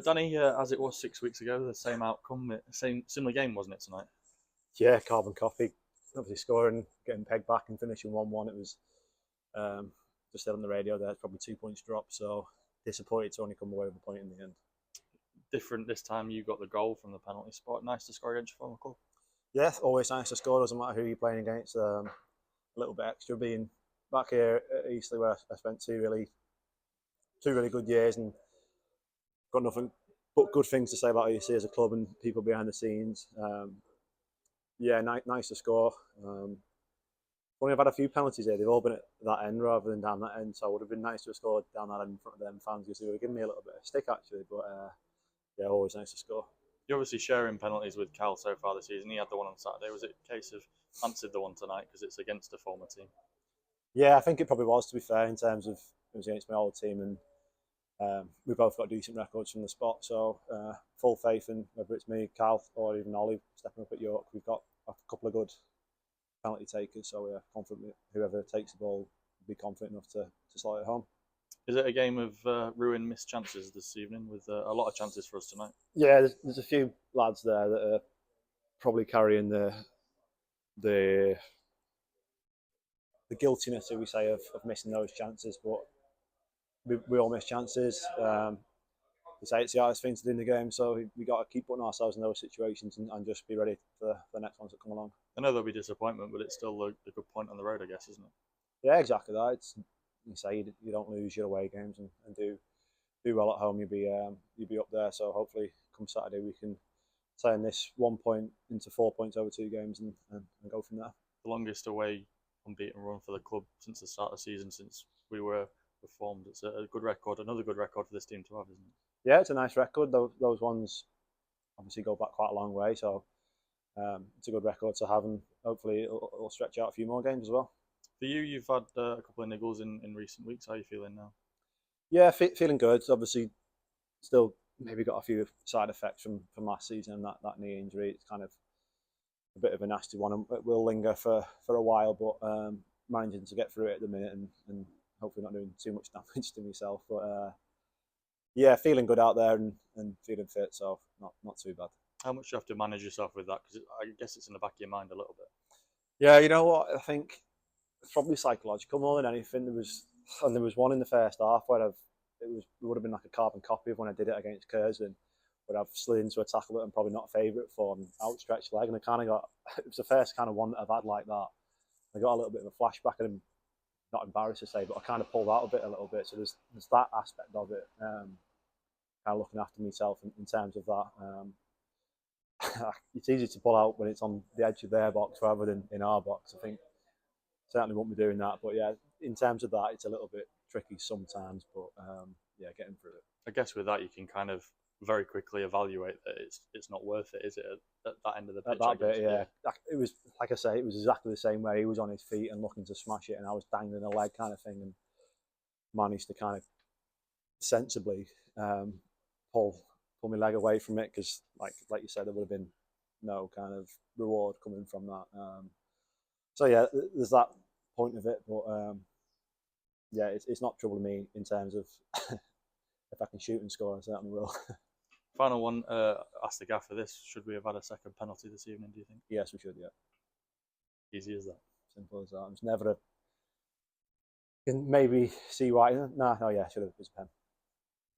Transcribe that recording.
Danny, as it was 6 weeks ago, the same outcome, similar game, wasn't it, tonight? Yeah, carbon copy. Obviously scoring, getting pegged back and finishing 1-1. It was just said on the radio there, probably 2 points drop. So disappointed to only come away with a point in the end. Different this time. You got the goal from the penalty spot. Nice to score against your former club. Yeah, always nice to score. Doesn't matter who you're playing against. A little bit extra being back here at Eastleigh, where I spent two really good years and got nothing but good things to say about EC as a club and people behind the scenes. Yeah, nice to score. Only I've had a few penalties here. They've all been at that end rather than down that end. So it would have been nice to have scored down that end in front of them fans because they were giving me a little bit of stick actually. But yeah, always nice to score. You're obviously sharing penalties with Cal so far this season. He had the one on Saturday. Was it a case of fancied the one tonight because it's against a former team? Yeah, I think it probably was, to be fair, in terms of it was against my old team and we've both got decent records from the spot. So full faith in whether it's me, Cal, or even Ollie stepping up at York. We've got a couple of good penalty takers, so we're confident whoever takes the ball will be confident enough to slot it home. Is it a game of ruined missed chances this evening with a lot of chances for us tonight? Yeah, there's a few lads there that are probably carrying the guiltiness, we say, of missing those chances, but we all miss chances. We say it's the hardest thing to do in the game, so we got to keep putting ourselves in those situations and just be ready for the next ones that come along. I know there'll be disappointment, but it's still a good point on the road, I guess, isn't it? Yeah, exactly that. It's, you say you don't lose your away games and do well at home, you'll be up there. So hopefully, come Saturday, we can turn this 1 point into 4 points over 2 games and go from there. The longest away unbeaten run for the club since the start of the season, since we were reformed. It's a good record, another good record for this team to have, isn't it? Yeah, it's a nice record. Those ones obviously go back quite a long way, so it's a good record to have, and hopefully it'll stretch out a few more games as well. For you, you've had a couple of niggles in recent weeks. How are you feeling now? Yeah, feeling good. Obviously, still maybe got a few side effects from last season and that knee injury. It's kind of a bit of a nasty one, and it will linger for a while, but managing to get through it at the minute and hopefully not doing too much damage to myself. But yeah, feeling good out there and feeling fit, so not too bad. How much do you have to manage yourself with that? Because I guess it's in the back of your mind a little bit. Yeah, you know what? I think it's probably psychological more than anything. There was one in the first half where it would have been like a carbon copy of when I did it against Curzon, where I've slid into a tackle that I'm probably not a favourite for, and outstretched leg, and I kind of got, it was the first kind of one that I've had like that. I got a little bit of a flashback, and I'm not embarrassed to say, but I kind of pulled out of it a little bit. So there's that aspect of it, kind of looking after myself in terms of that. It's easy to pull out when it's on the edge of their box rather than in our box. I think certainly won't be doing that, but yeah, in terms of that, it's a little bit tricky sometimes, but yeah, getting through it. I guess with that, you can kind of very quickly evaluate that it's not worth it, is it? At that end of the pitch, at that bit, yeah. It was, like I say, it was exactly the same way. He was on his feet and looking to smash it, and I was dangling a leg kind of thing, and managed to kind of sensibly pull my leg away from it, because like you said, there would have been no kind of reward coming from that. So yeah, there's that point of it, but yeah, it's not troubling me in terms of if I can shoot and score, I certainly will. Final one, ask the gaffer this. Should we have had a second penalty this evening, do you think? Yes, we should, yeah. Easy as that. Simple as that. It's never can maybe see why. No, yeah, should have. It was a pen.